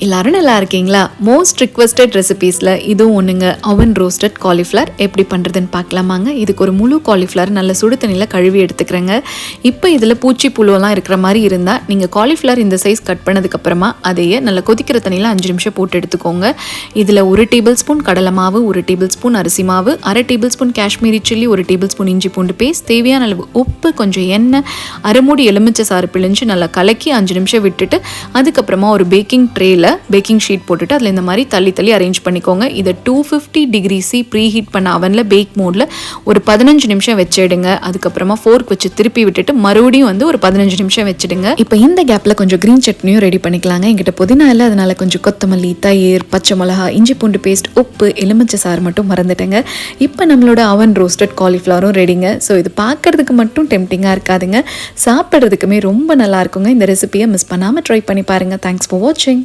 எல்லாரும் நல்லா இருக்கீங்களா? மோஸ்ட் ரிக்வெஸ்டட் ரெசிபீஸில் இதுவும் ஒன்றுங்க. அவன் ரோஸ்டட் காலிஃப்ளவர் எப்படி பண்ணுறதுன்னு பார்க்கலாமாங்க. இதுக்கு ஒரு முழு காலிஃப்ளவர் நல்ல சுடு தண்ணியில் கழுவி எடுத்துக்கிறேங்க. இப்போ இதில் பூச்சி புழுவெல்லாம் இருக்கிற மாதிரி இருந்தால் நீங்கள் காலிஃப்ளவர் இந்த சைஸ் கட் பண்ணதுக்கப்புறமா அதையே நல்லா கொதிக்கிற தண்ணியில் 5 நிமிஷம் போட்டு எடுத்துக்கோங்க. இதில் 1 டேபிள் ஸ்பூன் கடலை மாவு, 1 டேபிள் ஸ்பூன் அரிசி மாவு, 1/2 table spoon Kashmiri chilli, 1 table spoon இஞ்சி பூண்டு பேஸ்ட், தேவையான அளவு உப்பு, கொஞ்சம் எண்ணெய், அரை மூடி எலுமிச்சை சாறு பிழிஞ்சு நல்லா கலக்கி 5 நிமிஷம் விட்டுட்டு அதுக்கப்புறமா ஒரு பேக்கிங் ட்ரேயில் பேக்கிங் ஷீட் போட்டுட்டு அதில் இந்த மாதிரி தள்ளி அரேஞ்ச் பண்ணிக்கோங்க. இதை 250 டிகிரி சி ப்ரீ ஹீட் பண்ண அவனில் பேக் மோடில் ஒரு 15 நிமிஷம் வச்சிடுங்க. அதுக்கப்புறமா ஃபோர்க் வச்சு திருப்பி விட்டுட்டு மறுபடியும் ஒரு 15 நிமிஷம் வச்சுடுங்க. இப்போ இந்த கேப்பில் கொஞ்சம் க்ரீன் சட்னியும் ரெடி பண்ணிக்கலாங்க. எங்கிட்ட புதினா இல்லை, அதனால கொஞ்சம் கொத்தமல்லி, தயிர், பச்சை மிளகா, இஞ்சி பூண்டு பேஸ்ட், உப்பு, எலுமிச்சை சாறு மட்டும் மறந்துட்டேங்க. இப்போ நம்மளோட அவன் ரோஸ்டட் காலிஃப்ளவரும் ரெடிங்க. ஸோ இது பார்க்கறதுக்கு மட்டும் டெம்டிங்காக இருக்காதுங்க, சாப்பிட்றதுக்குமே ரொம்ப நல்லா இருக்குங்க. இந்த ரெசிபியை மிஸ் பண்ணாமல் ட்ரை பண்ணி பாருங்கள். தேங்க்ஸ் ஃபார் வாட்சிங்.